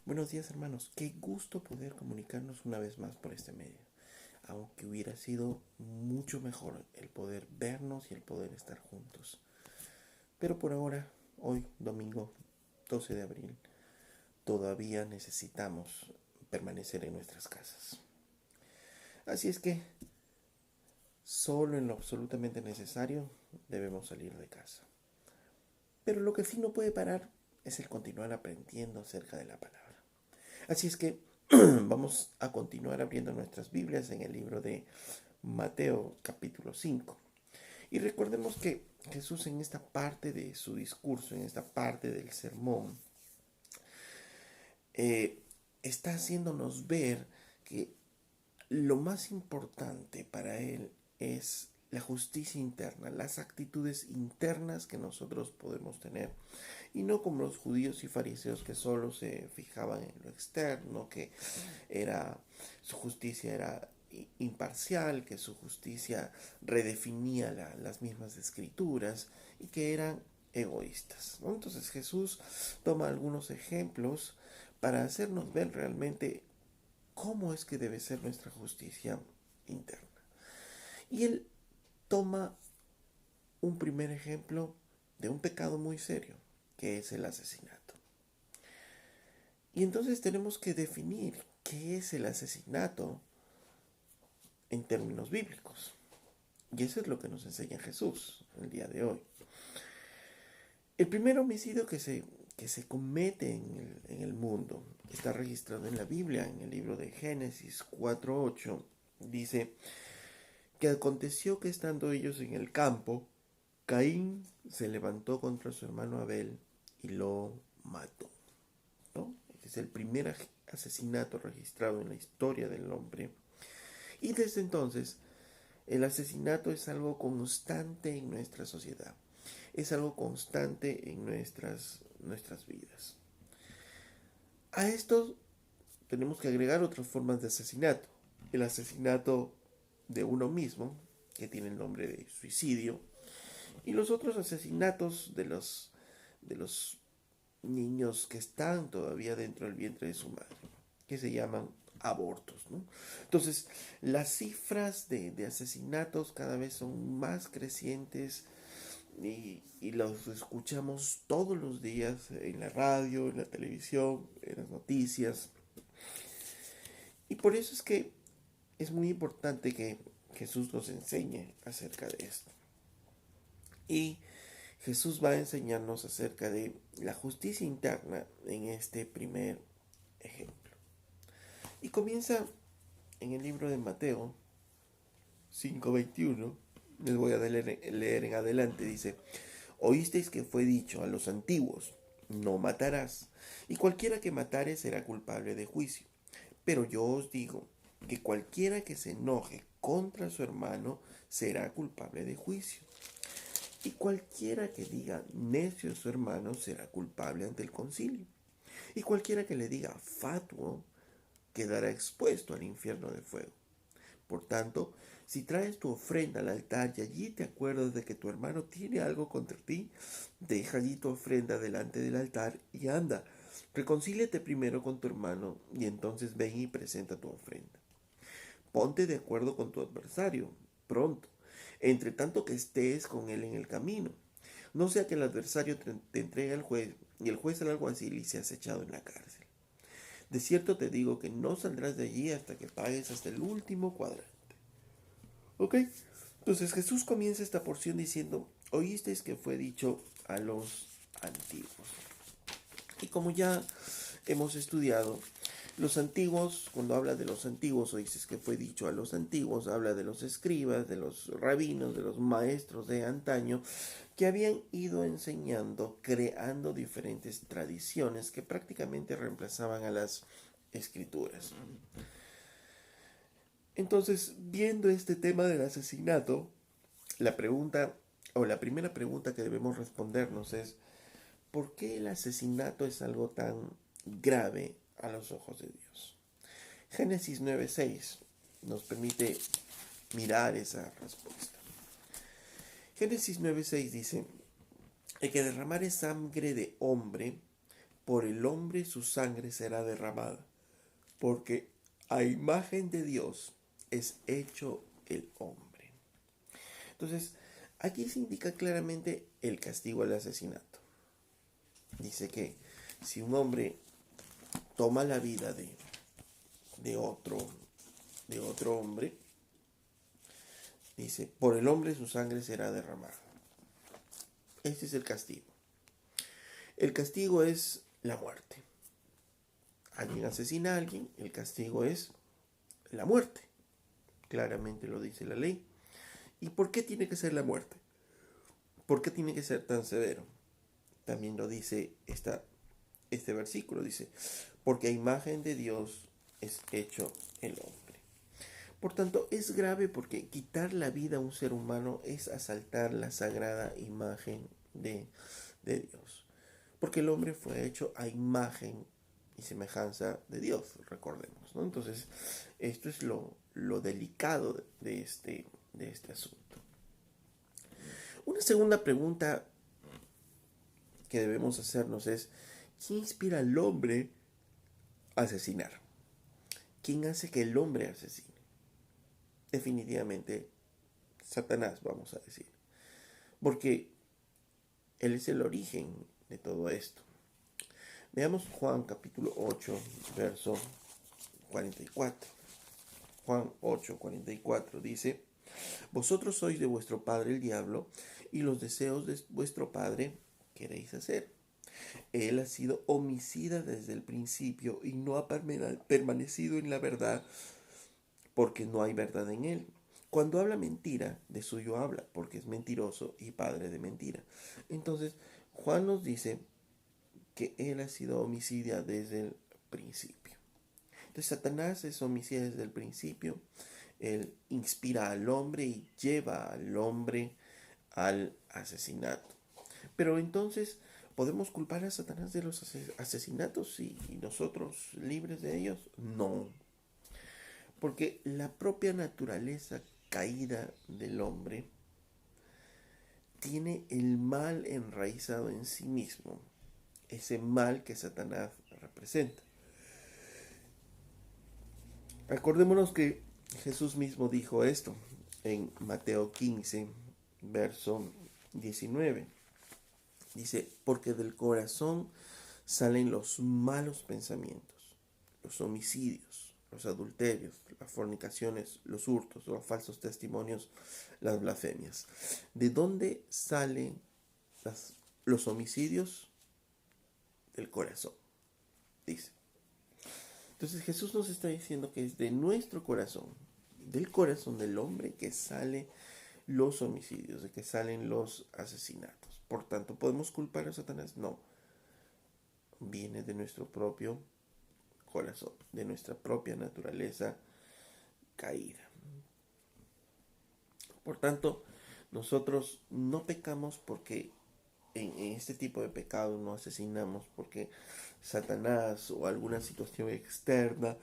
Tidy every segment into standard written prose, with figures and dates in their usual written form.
Buenos días, hermanos. Qué gusto poder comunicarnos una vez más por este medio. Aunque hubiera sido mucho mejor el poder vernos y el poder estar juntos. Pero por ahora, hoy, domingo 12 de abril, todavía necesitamos permanecer en nuestras casas. Así es que, solo en lo absolutamente necesario debemos salir de casa. Pero lo que sí no puede parar es el continuar aprendiendo acerca de la palabra. Así es que vamos a continuar abriendo nuestras Biblias en el libro de Mateo capítulo 5. Y recordemos que Jesús en esta parte de su discurso, en esta parte del sermón, eh, está haciéndonos ver que lo más importante para Él es la justicia interna, las actitudes internas que nosotros podemos tener. Y no como los judíos y fariseos que solo se fijaban en lo externo, que era su justicia era imparcial, que su justicia redefinía las mismas escrituras y que eran egoístas, ¿no? Entonces Jesús toma algunos ejemplos para hacernos ver realmente cómo es que debe ser nuestra justicia interna. Y él toma un primer ejemplo de un pecado muy serio, que es el asesinato. Y entonces tenemos que definir qué es el asesinato en términos bíblicos. Y eso es lo que nos enseña Jesús el día de hoy. El primer homicidio que se comete en el mundo está registrado en la Biblia, en el libro de Génesis 4:8. Dice que aconteció que estando ellos en el campo, Caín se levantó contra su hermano Abel y lo mató, ¿no? Este es el primer asesinato registrado en la historia del hombre. Y desde entonces, el asesinato es algo constante en nuestra sociedad. Es algo constante en nuestras vidas. A esto tenemos que agregar otras formas de asesinato. El asesinato de uno mismo, que tiene el nombre de suicidio, y los otros asesinatos de los niños que están todavía dentro del vientre de su madre, que se llaman abortos, ¿no? Entonces, las cifras de asesinatos cada vez son más crecientes y los escuchamos todos los días en la radio, en la televisión, en las noticias. Y por eso es que es muy importante que Jesús nos enseñe acerca de esto. Y Jesús va a enseñarnos acerca de la justicia interna en este primer ejemplo. Y comienza en el libro de Mateo 5:21. Les voy a leer en adelante. Dice: Oísteis que fue dicho a los antiguos: no matarás, y cualquiera que matare será culpable de juicio. Pero yo os digo que cualquiera que se enoje contra su hermano será culpable de juicio. Y cualquiera que diga necio a su hermano será culpable ante el concilio. Y cualquiera que le diga fatuo quedará expuesto al infierno de fuego. Por tanto, si traes tu ofrenda al altar y allí te acuerdas de que tu hermano tiene algo contra ti, deja allí tu ofrenda delante del altar y anda, reconcíliate primero con tu hermano y entonces ven y presenta tu ofrenda. Ponte de acuerdo con tu adversario pronto, entre tanto que estés con él en el camino. No sea que el adversario te entregue al juez y el juez al alguacil y seas echado en la cárcel. De cierto te digo que no saldrás de allí hasta que pagues hasta el último cuadrante. ¿Ok? Entonces Jesús comienza esta porción diciendo: oísteis que fue dicho a los antiguos. Y como ya hemos estudiado, los antiguos, cuando habla de los antiguos, o dices que fue dicho a los antiguos, habla de los escribas, de los rabinos, de los maestros de antaño, que habían ido enseñando, creando diferentes tradiciones que prácticamente reemplazaban a las escrituras. Entonces, viendo este tema del asesinato, la pregunta, o la primera pregunta que debemos respondernos es: ¿por qué el asesinato es algo tan grave a los ojos de Dios? Génesis 9:6 nos permite mirar esa respuesta. Génesis 9:6 dice: el que derramare sangre de hombre, por el hombre su sangre será derramada, porque a imagen de Dios es hecho el hombre. Entonces, aquí se indica claramente el castigo al asesinato. Dice que si un hombre toma la vida de otro hombre, dice, por el hombre su sangre será derramada. Este es el castigo. El castigo es la muerte. Alguien asesina a alguien, el castigo es la muerte. Claramente lo dice la ley. ¿Y por qué tiene que ser la muerte? ¿Por qué tiene que ser tan severo? También lo dice este versículo. Dice, porque a imagen de Dios es hecho el hombre. Por tanto, es grave porque quitar la vida a un ser humano es asaltar la sagrada imagen de Dios. Porque el hombre fue hecho a imagen y semejanza de Dios, recordemos, ¿no? Entonces, esto es lo delicado de este asunto. Una segunda pregunta que debemos hacernos es, ¿quién inspira al hombre a asesinar? ¿Quién hace que el hombre asesine? Definitivamente, Satanás, vamos a decir. Porque él es el origen de todo esto. Veamos Juan capítulo 8, verso 44. Juan 8, 44 dice, vosotros sois de vuestro padre el diablo, y los deseos de vuestro padre queréis hacer. Él ha sido homicida desde el principio y no ha permanecido en la verdad, porque no hay verdad en él. Cuando habla mentira, de suyo habla, porque es mentiroso y padre de mentira. Entonces, Juan nos dice que él ha sido homicida desde el principio. Entonces, Satanás es homicida desde el principio. Él inspira al hombre y lleva al hombre al asesinato. Pero entonces, ¿podemos culpar a Satanás de los asesinatos y nosotros libres de ellos? No. Porque la propia naturaleza caída del hombre tiene el mal enraizado en sí mismo. Ese mal que Satanás representa. Acordémonos que Jesús mismo dijo esto en Mateo 15, verso 19. Dice, porque del corazón salen los malos pensamientos, los homicidios, los adulterios, las fornicaciones, los hurtos, los falsos testimonios, las blasfemias. ¿De dónde salen los homicidios? Del corazón, dice. Entonces Jesús nos está diciendo que es de nuestro corazón, del corazón del hombre, que salen los homicidios, de que salen los asesinatos. Por tanto, ¿podemos culpar a Satanás? No. Viene de nuestro propio corazón, de nuestra propia naturaleza caída. Por tanto, nosotros no pecamos porque en este tipo de pecado no asesinamos porque Satanás o alguna situación externa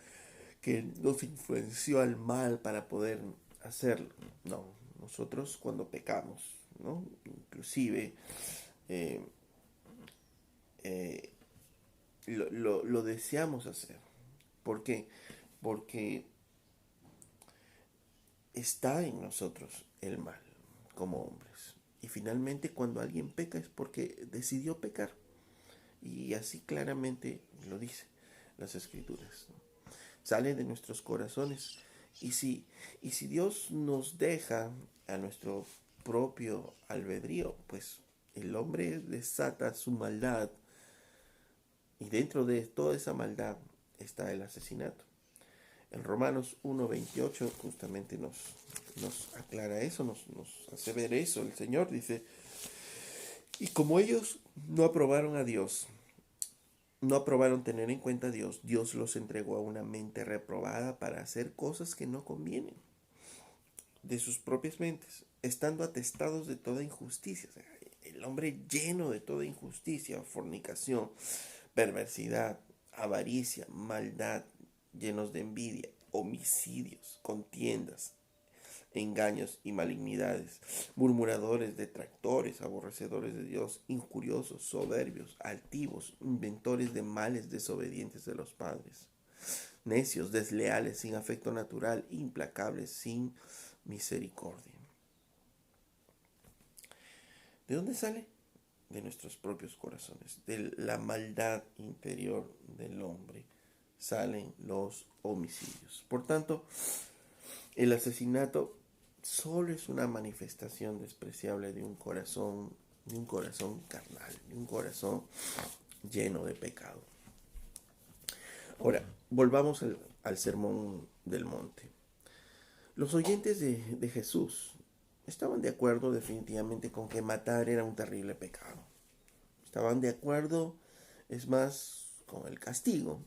que nos influenció al mal para poder hacerlo. No, nosotros cuando pecamos, ¿no? Inclusive eh, eh, lo deseamos hacer. ¿Por qué? Porque está en nosotros el mal como hombres. Y finalmente cuando alguien peca es porque decidió pecar. Y así claramente lo dice las escrituras, ¿no? Sale de nuestros corazones. Y si Dios nos deja a nuestro propio albedrío, pues el hombre desata su maldad. Y dentro de toda esa maldad está el asesinato. En Romanos 1:28 justamente nos aclara eso, nos hace ver eso. El Señor dice, y como ellos no aprobaron a Dios, no aprobaron tener en cuenta a Dios, Dios los entregó a una mente reprobada para hacer cosas que no convienen de sus propias mentes, estando atestados de toda injusticia. O sea, el hombre lleno de toda injusticia, fornicación, perversidad, avaricia, maldad, llenos de envidia, homicidios, contiendas, engaños y malignidades, murmuradores, detractores, aborrecedores de Dios, injuriosos, soberbios, altivos, inventores de males, desobedientes de los padres, necios, desleales, sin afecto natural, implacables, sin misericordia. ¿De dónde sale? De nuestros propios corazones, de la maldad interior del hombre salen los homicidios. Por tanto, el asesinato solo es una manifestación despreciable de un corazón carnal, de un corazón lleno de pecado. Ahora, volvamos al sermón del monte. Los oyentes de Jesús estaban de acuerdo definitivamente con que matar era un terrible pecado. Estaban de acuerdo, es más, con el castigo.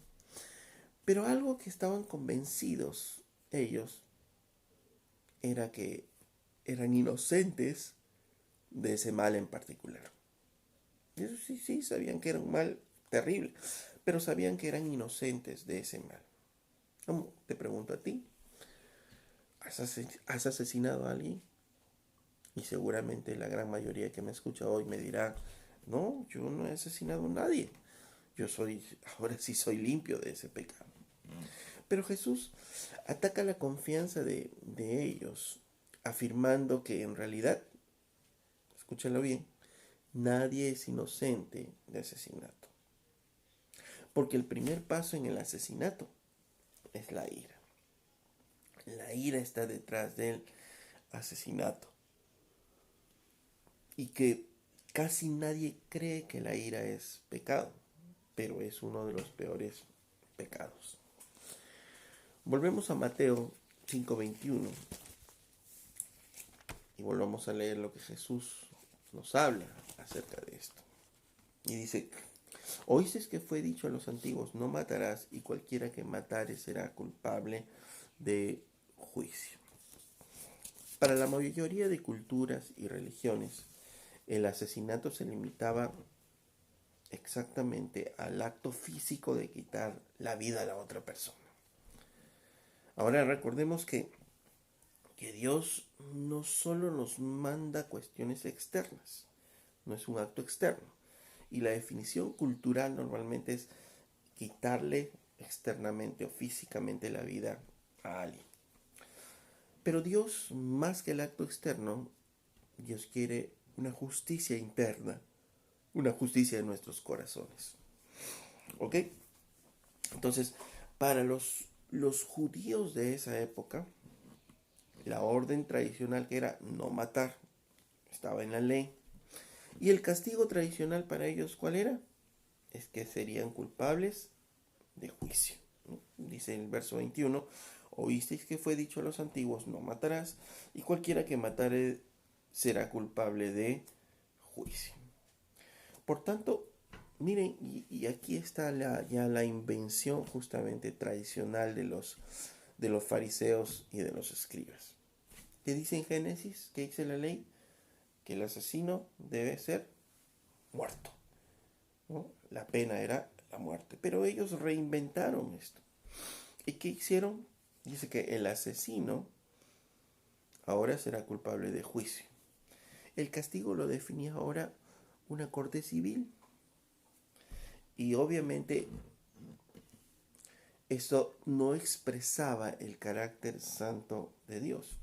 Pero algo que estaban convencidos ellos era que eran inocentes de ese mal en particular. Eso sí, sabían que era un mal terrible, pero sabían que eran inocentes de ese mal. Te pregunto a ti, ¿has asesinado a alguien? Y seguramente la gran mayoría que me escucha hoy me dirá, no, yo no he asesinado a nadie. Ahora sí soy limpio de ese pecado. Pero Jesús ataca la confianza de ellos, afirmando que en realidad, escúchalo bien, nadie es inocente de asesinato. Porque el primer paso en el asesinato es la ira. La ira está detrás del asesinato. Y que casi nadie cree que la ira es pecado, pero es uno de los peores pecados. Volvemos a Mateo 5:21 y volvamos a leer lo que Jesús nos habla acerca de esto. Y dice, oísteis que fue dicho a los antiguos, no matarás, y cualquiera que matare será culpable de juicio. Para la mayoría de culturas y religiones, el asesinato se limitaba exactamente al acto físico de quitar la vida a la otra persona. Ahora recordemos que Dios no solo nos manda cuestiones externas, no es un acto externo. Y la definición cultural normalmente es quitarle externamente o físicamente la vida a alguien. Pero Dios, más que el acto externo, Dios quiere una justicia interna, una justicia de nuestros corazones. ¿Ok? Entonces, para los judíos de esa época, la orden tradicional que era no matar estaba en la ley. Y el castigo tradicional para ellos, ¿cuál era? Es que serían culpables de juicio. Dice el verso 21, oísteis que fue dicho a los antiguos, no matarás, y cualquiera que matare será culpable de juicio. Por tanto, miren, y aquí está ya la invención justamente tradicional de los fariseos y de los escribas. ¿Qué dice en Génesis? ¿Qué dice la ley? Que el asesino debe ser muerto, ¿no? La pena era la muerte. Pero ellos reinventaron esto. ¿Y qué hicieron? Dice que el asesino ahora será culpable de juicio. El castigo lo definía ahora una corte civil. Y obviamente eso no expresaba el carácter santo de Dios.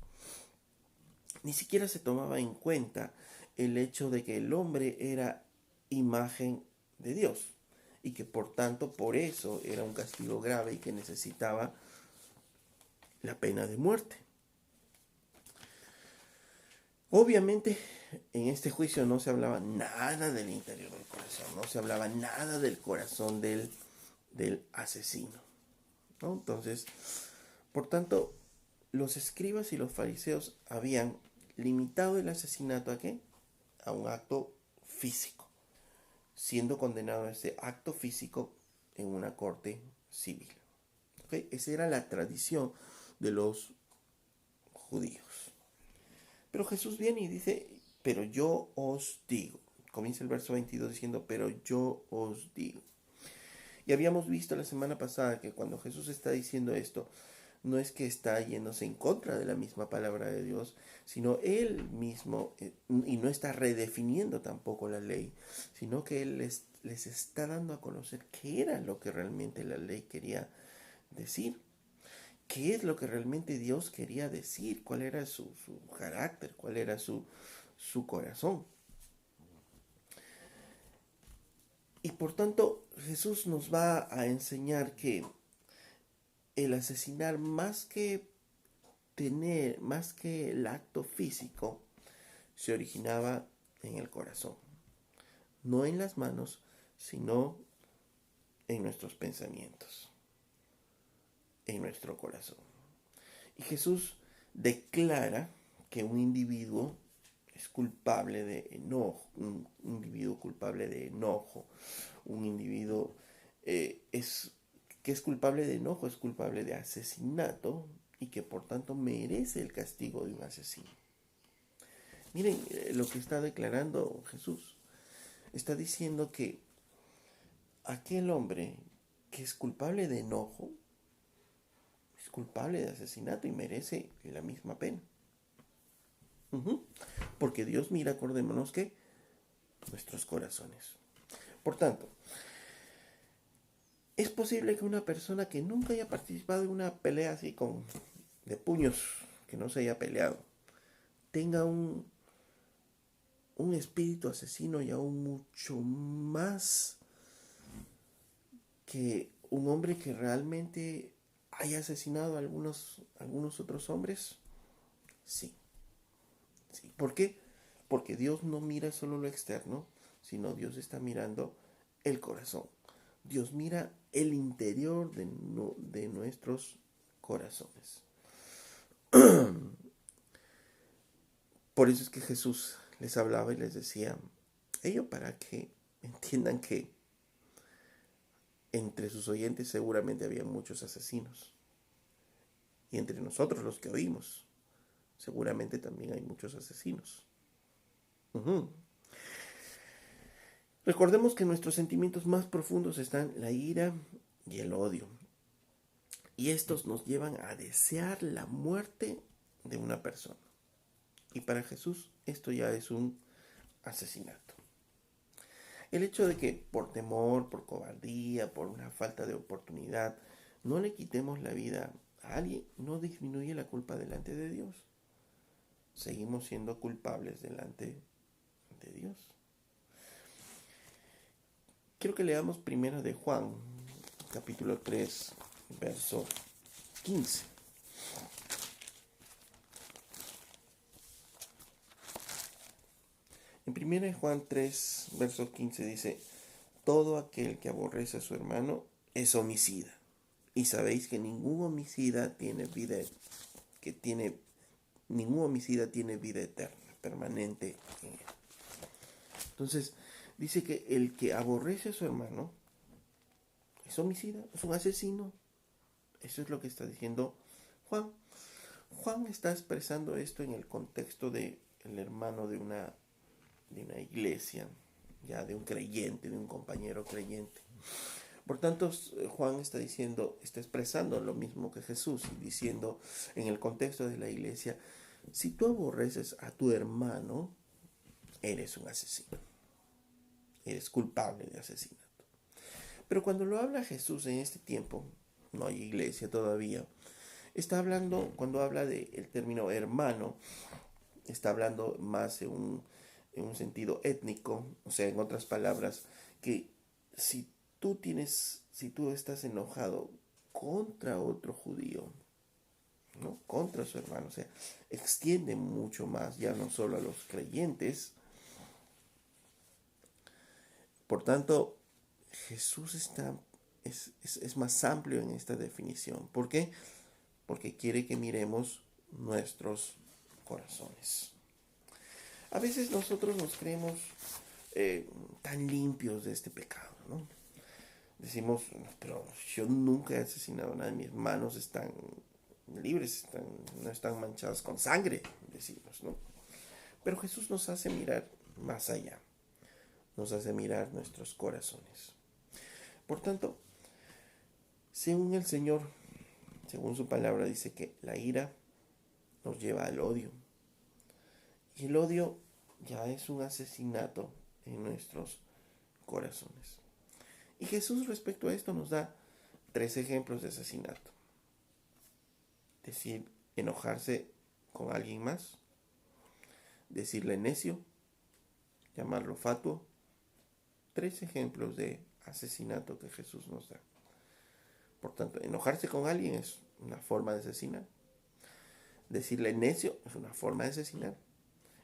Ni siquiera se tomaba en cuenta el hecho de que el hombre era imagen de Dios y que por tanto por eso era un castigo grave y que necesitaba la pena de muerte. Obviamente en este juicio no se hablaba nada del interior del corazón, no se hablaba nada del corazón del asesino, ¿no? Entonces, por tanto, los escribas y los fariseos habían limitado el asesinato ¿a qué? A un acto físico, siendo condenado ese acto físico en una corte civil. ¿Okay? Esa era la tradición de los judíos. Pero Jesús viene y dice, pero yo os digo. Comienza el verso 22 diciendo, pero yo os digo. Y habíamos visto la semana pasada que cuando Jesús está diciendo esto, no es que está yéndose en contra de la misma palabra de Dios, sino él mismo, y no está redefiniendo tampoco la ley, sino que él les está dando a conocer qué era lo que realmente la ley quería decir, qué es lo que realmente Dios quería decir, cuál era su carácter, cuál era su corazón. Y por tanto, Jesús nos va a enseñar que el asesinar, más que el acto físico, se originaba en el corazón. No en las manos, sino en nuestros pensamientos, en nuestro corazón. Y Jesús declara que un individuo es culpable de enojo, un individuo culpable de enojo, un individuo que es culpable de enojo, es culpable de asesinato y que por tanto merece el castigo de un asesino. Miren lo que está declarando Jesús. Está diciendo que aquel hombre que es culpable de enojo es culpable de asesinato y merece la misma pena. Porque Dios mira, acordémonos que nuestros corazones. Por tanto, es posible que una persona que nunca haya participado en una pelea así de puños, que no se haya peleado, tenga un espíritu asesino y aún mucho más que un hombre que realmente haya asesinado a algunos otros hombres. Sí. Sí. ¿Por qué? Porque Dios no mira solo lo externo, sino Dios está mirando el corazón. Dios mira el interior de nuestros corazones. Por eso es que Jesús les hablaba y les decía, ello para que entiendan que entre sus oyentes seguramente había muchos asesinos. Y entre nosotros los que oímos, seguramente también hay muchos asesinos. Recordemos que nuestros sentimientos más profundos están la ira y el odio. Y estos nos llevan a desear la muerte de una persona. Y para Jesús esto ya es un asesinato. El hecho de que por temor, por cobardía, por una falta de oportunidad, no le quitemos la vida a alguien, no disminuye la culpa delante de Dios. Seguimos siendo culpables delante de Dios. Quiero que leamos primero de Juan, capítulo 3, verso 15. En 1 Juan 3, verso 15 dice, todo aquel que aborrece a su hermano es homicida. Y sabéis que ningún homicida tiene vida eterna, permanente en él. Entonces, dice que el que aborrece a su hermano es homicida, es un asesino. Eso es lo que está diciendo Juan. Juan está expresando esto en el contexto del hermano de una iglesia, ya de un creyente, de un compañero creyente. Por tanto, Juan está expresando lo mismo que Jesús, y diciendo en el contexto de la iglesia, si tú aborreces a tu hermano, eres un asesino. Eres culpable de asesinato. Pero cuando lo habla Jesús en este tiempo, no hay iglesia todavía, está hablando, cuando habla del término hermano, está hablando más en un sentido étnico, o sea, en otras palabras, que si tú estás enojado contra otro judío, ¿no? Contra su hermano, o sea, extiende mucho más, ya no solo a los creyentes. Por tanto, Jesús es más amplio en esta definición. ¿Por qué? Porque quiere que miremos nuestros corazones. A veces nosotros nos creemos tan limpios de este pecado, ¿no? Decimos, pero yo nunca he asesinado a nadie, mis manos están libres, no están manchadas con sangre, decimos, ¿no? Pero Jesús nos hace mirar más allá, nos hace mirar nuestros corazones. Por tanto, según el Señor, Según su palabra dice que la ira nos lleva al odio. Y el odio ya es un asesinato en nuestros corazones. Y Jesús respecto a esto nos da 3 ejemplos de asesinato. Decir, enojarse con alguien más, decirle necio, llamarlo fatuo. 3 ejemplos de asesinato que Jesús nos da. Por tanto, enojarse con alguien es una forma de asesinar. Decirle necio es una forma de asesinar.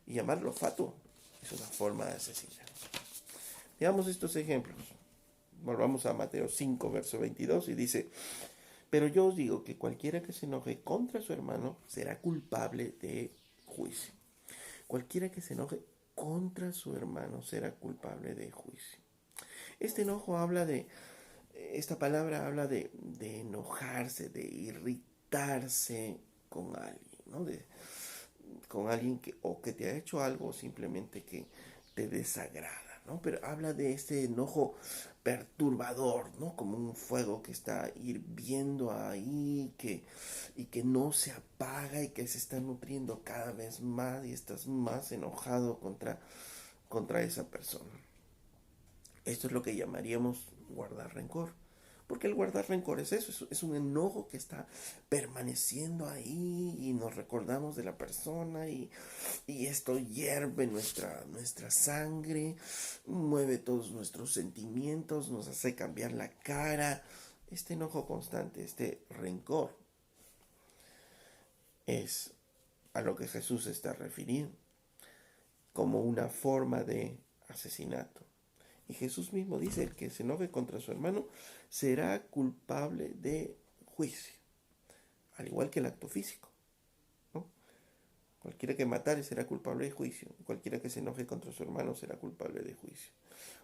Y llamarlo fatuo es una forma de asesinar. Veamos estos ejemplos. Volvamos a Mateo 5, verso 22 y dice: pero yo os digo que cualquiera que se enoje contra su hermano será culpable de juicio. Cualquiera que se enoje contra su hermano será culpable de juicio. Este enojo habla de, esta palabra habla de enojarse, de irritarse con alguien, ¿no? Con alguien que o que te ha hecho algo o simplemente que te desagrada, ¿no? Pero habla de este enojo perturbador, ¿no? Como un fuego que está hirviendo ahí y que no se apaga y que se está nutriendo cada vez más y estás más enojado contra esa persona. Esto es lo que llamaríamos guardar rencor. Porque el guardar rencor es eso, es un enojo que está permaneciendo ahí y nos recordamos de la persona y esto hierve nuestra sangre, mueve todos nuestros sentimientos, nos hace cambiar la cara. Este enojo constante, este rencor, es a lo que Jesús se está refiriendo como una forma de asesinato. Y Jesús mismo dice, el que se enoje contra su hermano será culpable de juicio, al igual que el acto físico, ¿no? Cualquiera que matare será culpable de juicio, cualquiera que se enoje contra su hermano será culpable de juicio.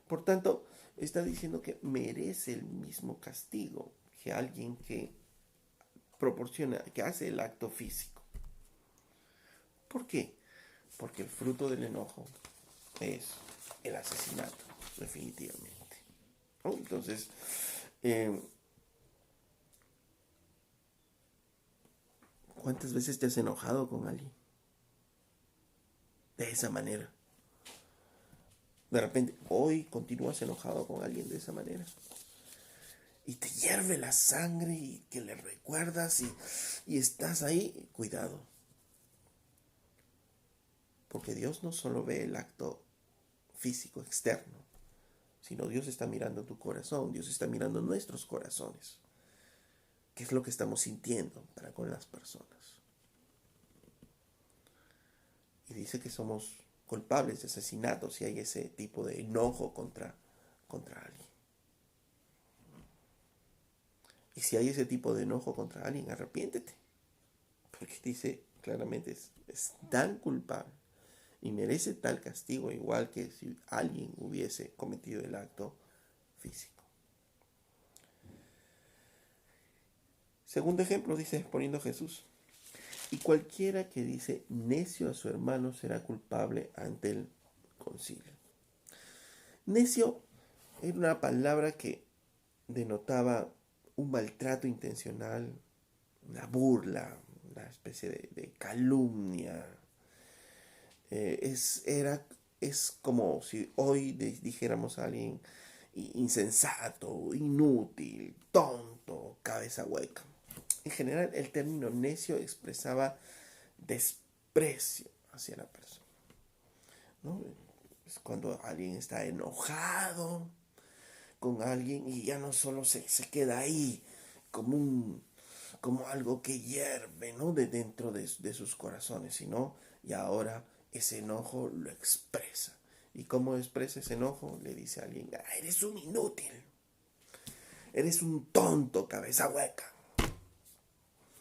Por tanto, está diciendo que merece el mismo castigo que alguien que proporciona, que hace el acto físico. ¿Por qué? Porque el fruto del enojo es el asesinato, definitivamente. ¿No? Entonces, ¿cuántas veces te has enojado con alguien? De esa manera. De repente, hoy continúas enojado con alguien de esa manera. Y te hierve la sangre y que le recuerdas y estás ahí. Cuidado. Porque Dios no solo ve el acto físico externo, sino Dios está mirando tu corazón, Dios está mirando nuestros corazones. ¿Qué es lo que estamos sintiendo para con las personas? Y dice que somos culpables de asesinato si hay ese tipo de enojo contra alguien. Y si hay ese tipo de enojo contra alguien, arrepiéntete. Porque dice claramente es tan culpable y merece tal castigo igual que si alguien hubiese cometido el acto físico. Segundo ejemplo, dice poniendo Jesús: y cualquiera que dice necio a su hermano será culpable ante el concilio. Necio era una palabra que denotaba un maltrato intencional, una burla, una especie de calumnia. Es como si hoy dijéramos a alguien insensato, inútil, tonto, cabeza hueca. En general, el término necio expresaba desprecio hacia la persona, ¿no? Es cuando alguien está enojado con alguien y ya no solo se queda ahí como algo que hierve, ¿no? De dentro de sus corazones, sino y ahora ese enojo lo expresa. ¿Y cómo expresa ese enojo? Le dice a alguien: eres un inútil, eres un tonto, cabeza hueca.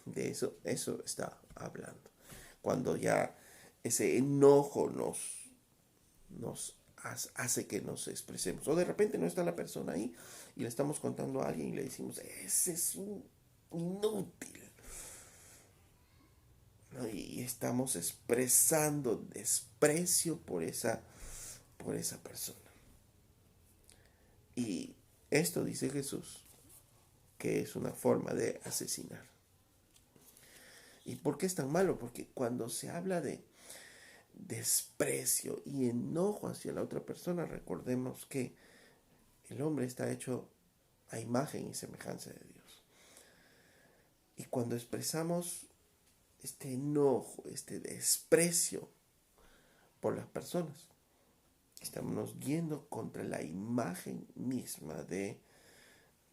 De eso está hablando. Cuando ya ese enojo nos hace que nos expresemos. O de repente no está la persona ahí y le estamos contando a alguien y le decimos: ese es un inútil, ¿no? Y estamos expresando desprecio por esa persona. Y esto dice Jesús que es una forma de asesinar. ¿Y por qué es tan malo? Porque cuando se habla de desprecio y enojo hacia la otra persona, recordemos que el hombre está hecho a imagen y semejanza de Dios. Y cuando expresamos este enojo, este desprecio por las personas, estamos yendo contra la imagen misma de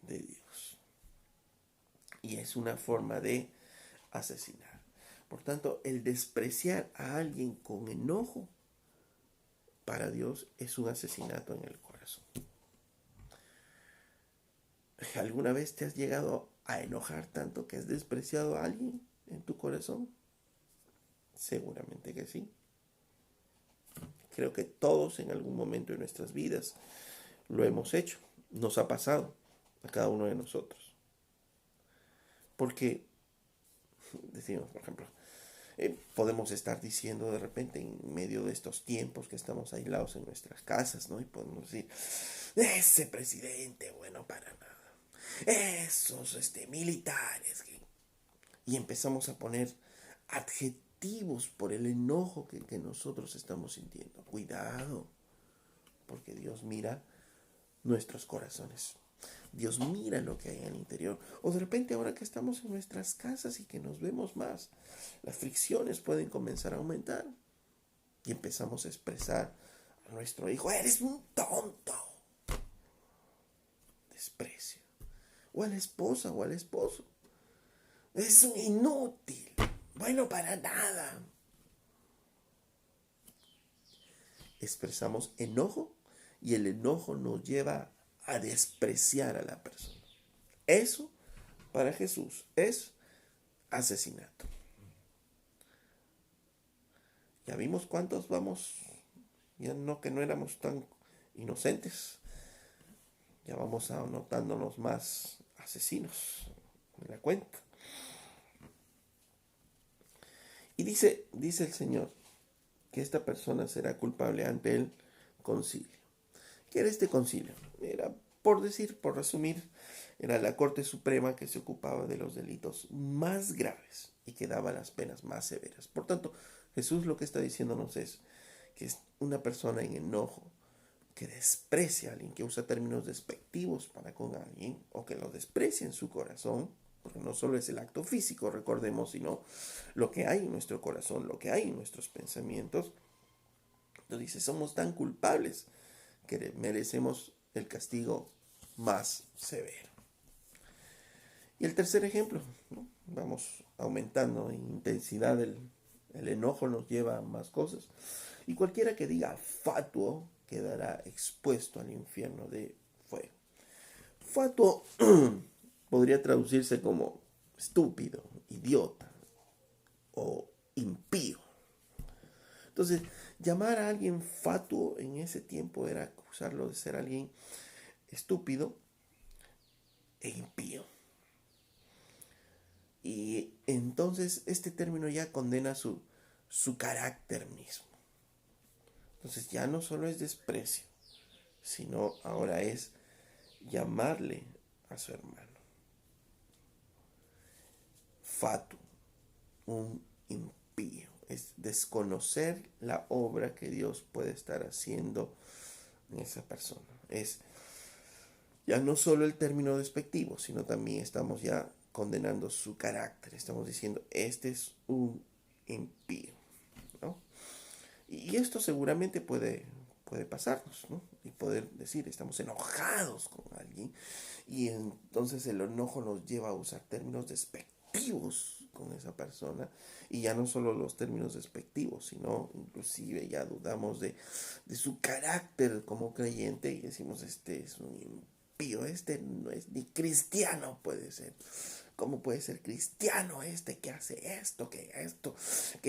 Dios. Y es una forma de asesinar. Por tanto, el despreciar a alguien con enojo para Dios es un asesinato en el corazón. ¿Alguna vez te has llegado a enojar tanto que has despreciado a alguien en tu corazón? Seguramente que sí. Creo que todos en algún momento de nuestras vidas lo hemos hecho. Nos ha pasado a cada uno de nosotros. Porque, decimos, por ejemplo, podemos estar diciendo de repente en medio de estos tiempos que estamos aislados en nuestras casas, ¿no? Y podemos decir, ese presidente, bueno, para nada. Esos militares. Y empezamos a poner adjetivos por el enojo que nosotros estamos sintiendo. Cuidado, porque Dios mira nuestros corazones. Dios mira lo que hay en el interior. O de repente ahora que estamos en nuestras casas y que nos vemos más, las fricciones pueden comenzar a aumentar. Y empezamos a expresar a nuestro hijo, eres un tonto. Desprecio. O a la esposa o al esposo. Es un inútil. Bueno, para nada. Expresamos enojo y el enojo nos lleva a despreciar a la persona. Eso, para Jesús, es asesinato. Ya vimos cuántos vamos, ya no que no éramos tan inocentes, ya vamos anotándonos más asesinos en la cuenta. Y dice el Señor que esta persona será culpable ante el concilio. ¿Qué era este concilio? Era, por resumir, era la Corte Suprema que se ocupaba de los delitos más graves y que daba las penas más severas. Por tanto, Jesús lo que está diciéndonos es que es una persona en enojo, que desprecia a alguien, que usa términos despectivos para con alguien, o que lo desprecia en su corazón, porque no solo es el acto físico, recordemos, sino lo que hay en nuestro corazón, lo que hay en nuestros pensamientos. Entonces dice, somos tan culpables que merecemos el castigo más severo. Y el tercer ejemplo, ¿no? Vamos aumentando en intensidad, el enojo nos lleva a más cosas. Y cualquiera que diga fatuo quedará expuesto al infierno de fuego. Fatuo podría traducirse como estúpido, idiota o impío. Entonces, llamar a alguien fatuo en ese tiempo era acusarlo de ser alguien estúpido e impío. Y entonces este término ya condena su carácter mismo. Entonces ya no solo es desprecio, sino ahora es llamarle a su hermano fatuo, un impío. Es desconocer la obra que Dios puede estar haciendo en esa persona. Es ya no solo el término despectivo, sino también estamos ya condenando su carácter. Estamos diciendo, este es un impío, ¿no? Y esto seguramente puede pasarnos, ¿no? Y poder decir, estamos enojados con alguien y entonces el enojo nos lleva a usar términos despectivos con esa persona, y ya no solo los términos despectivos, sino inclusive ya dudamos de su carácter como creyente y decimos, este es un impío, este no es ni cristiano, puede ser. ¿Cómo puede ser cristiano que hace esto, que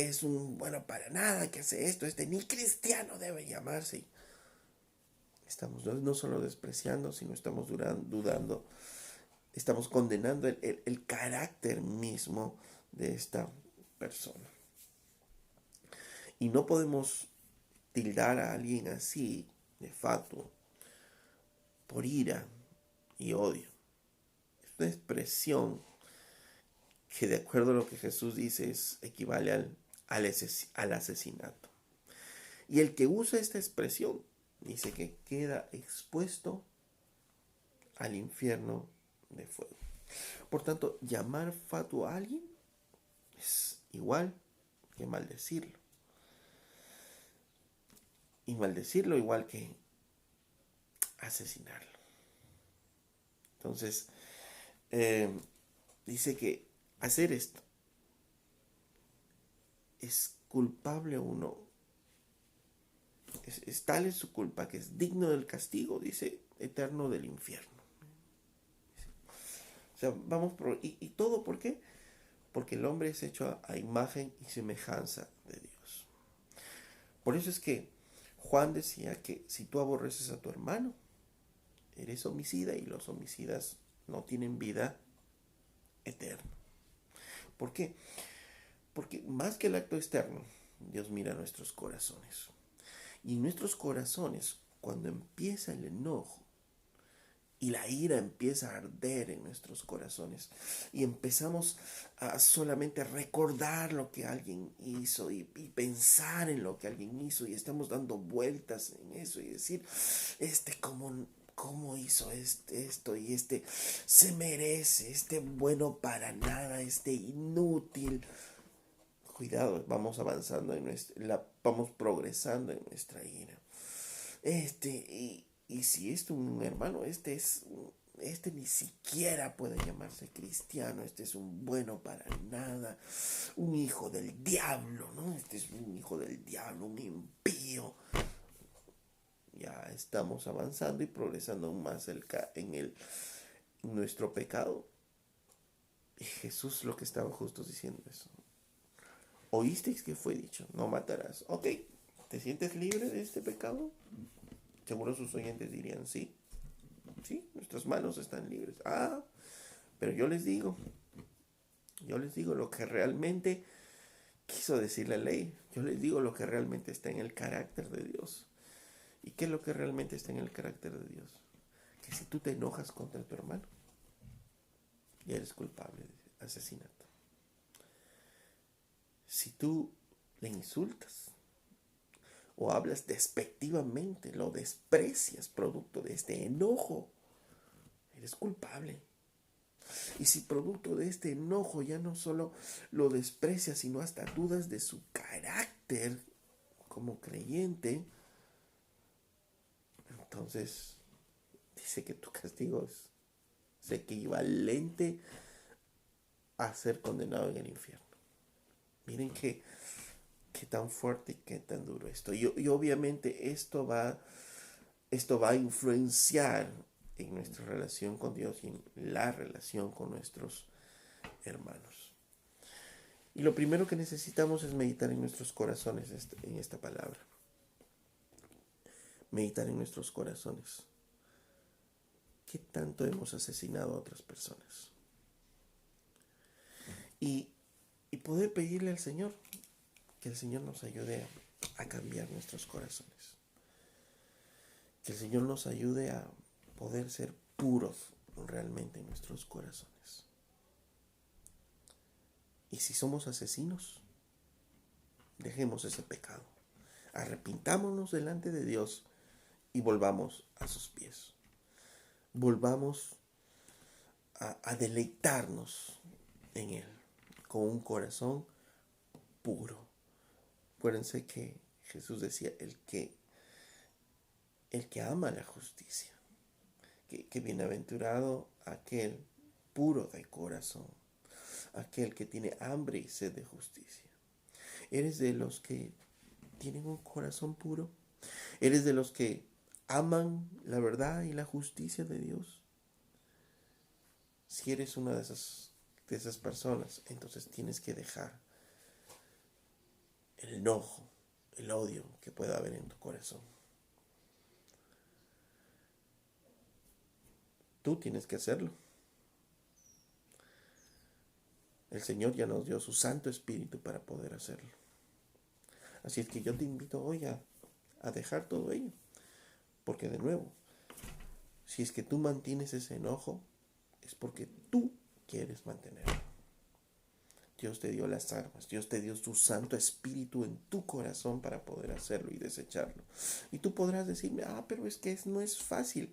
es un bueno para nada, que hace esto, ni cristiano debe llamarse? Estamos no solo despreciando, sino estamos dudando, estamos condenando el carácter mismo de esta persona. Y no podemos tildar a alguien así de fatuo por ira y odio. Es una expresión que de acuerdo a lo que Jesús dice equivale al asesinato. Y el que usa esta expresión dice que queda expuesto al infierno de fuego. Por tanto, llamar fatuo a alguien es igual que maldecirlo. Y maldecirlo igual que asesinarlo. Entonces, dice que hacer esto es culpable uno. Es tal es su culpa que es digno del castigo, dice, eterno del infierno. O sea, ¿Y todo por qué? Porque el hombre es hecho a imagen y semejanza de Dios. Por eso es que Juan decía que si tú aborreces a tu hermano, eres homicida, y los homicidas no tienen vida eterna. ¿Por qué? Porque más que el acto externo, Dios mira nuestros corazones. Y en nuestros corazones, cuando empieza el enojo y la ira empieza a arder en nuestros corazones, y empezamos a solamente recordar lo que alguien hizo y pensar en lo que alguien hizo, y estamos dando vueltas en eso y decir, ¿cómo hizo esto? Y se merece, bueno para nada, inútil. Cuidado, vamos avanzando vamos progresando en nuestra ira. Y si es un hermano, este ni siquiera puede llamarse cristiano, es un bueno para nada, un hijo del diablo, ¿no? Este es un hijo del diablo, un impío. Ya estamos avanzando y progresando aún más en nuestro pecado. Y Jesús lo que estaba justo diciendo eso. Oísteis que fue dicho, no matarás. Ok, ¿te sientes libre de este pecado? Seguro sus oyentes dirían, sí, nuestras manos están libres. Pero yo les digo lo que realmente quiso decir la ley. Yo les digo lo que realmente está en el carácter de Dios. ¿Y qué es lo que realmente está en el carácter de Dios? Que si tú te enojas contra tu hermano, ya eres culpable de asesinato. Si tú le insultas o hablas despectivamente, lo desprecias producto de este enojo, eres culpable. Y si producto de este enojo ya no solo lo desprecias, sino hasta dudas de su carácter como creyente, entonces dice que tu castigo es equivalente a ser condenado en el infierno. Miren qué tan fuerte y qué tan duro esto. Y obviamente esto va a influenciar en nuestra relación con Dios y en la relación con nuestros hermanos. Y lo primero que necesitamos es meditar en nuestros corazones en esta palabra. Meditar en nuestros corazones. ¿Qué tanto hemos asesinado a otras personas? Y poder pedirle al Señor que el Señor nos ayude a cambiar nuestros corazones. Que el Señor nos ayude a poder ser puros realmente en nuestros corazones. Y si somos asesinos, dejemos ese pecado. Arrepintámonos delante de Dios y volvamos a sus pies. Volvamos a deleitarnos en Él con un corazón puro. Acuérdense que Jesús decía, el que ama la justicia, que bienaventurado aquel puro de corazón, aquel que tiene hambre y sed de justicia. ¿Eres de los que tienen un corazón puro? ¿Eres de los que aman la verdad y la justicia de Dios? Si eres una de esas personas, entonces tienes que dejar el enojo, el odio que pueda haber en tu corazón. Tú tienes que hacerlo. El Señor ya nos dio su Santo Espíritu para poder hacerlo. Así es que yo te invito hoy a dejar todo ello. Porque de nuevo, si es que tú mantienes ese enojo, es porque tú quieres mantenerlo. Dios te dio las armas, Dios te dio su Santo Espíritu en tu corazón para poder hacerlo y desecharlo. Y tú podrás decirme, pero es que no es fácil.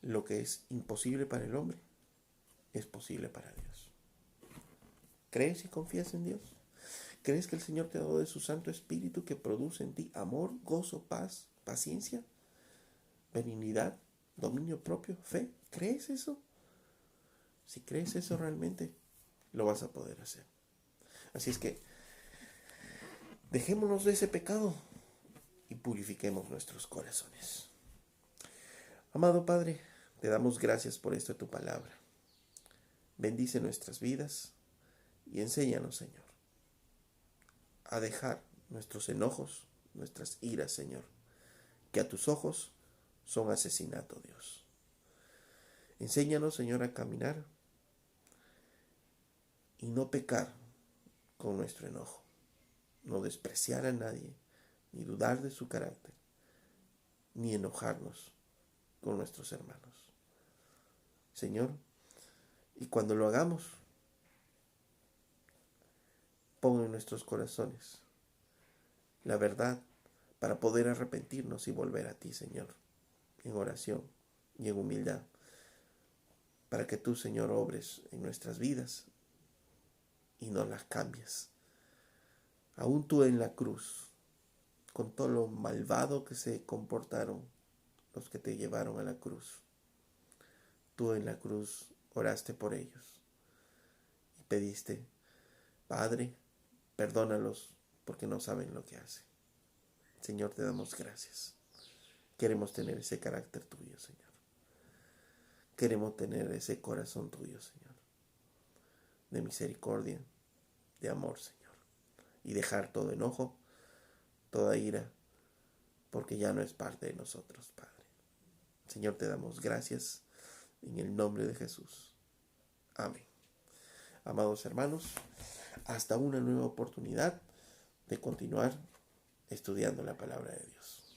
Lo que es imposible para el hombre es posible para Dios. ¿Crees y confías en Dios? ¿Crees que el Señor te ha dado de su Santo Espíritu que produce en ti amor, gozo, paz, paciencia, benignidad, dominio propio, fe? ¿Crees eso? Si crees eso realmente, lo vas a poder hacer. Así es que dejémonos de ese pecado y purifiquemos nuestros corazones. Amado Padre, te damos gracias por esto de tu palabra. Bendice nuestras vidas y enséñanos, Señor, a dejar nuestros enojos, nuestras iras, Señor, que a tus ojos son asesinato, Dios. Enséñanos, Señor, a caminar y no pecar con nuestro enojo, no despreciar a nadie, ni dudar de su carácter, ni enojarnos con nuestros hermanos. Señor, y cuando lo hagamos, pon en nuestros corazones la verdad para poder arrepentirnos y volver a ti, Señor, en oración y en humildad, para que tú, Señor, obres en nuestras vidas y no las cambies. Aún tú en la cruz, con todo lo malvado que se comportaron los que te llevaron a la cruz, tú en la cruz oraste por ellos y pediste, Padre, perdónalos porque no saben lo que hacen. Señor, te damos gracias. Queremos tener ese carácter tuyo, Señor. Queremos tener ese corazón tuyo, Señor, de misericordia, de amor, Señor. Y dejar todo enojo, toda ira, porque ya no es parte de nosotros, Padre. Señor, te damos gracias en el nombre de Jesús. Amén. Amados hermanos, hasta una nueva oportunidad de continuar estudiando la palabra de Dios.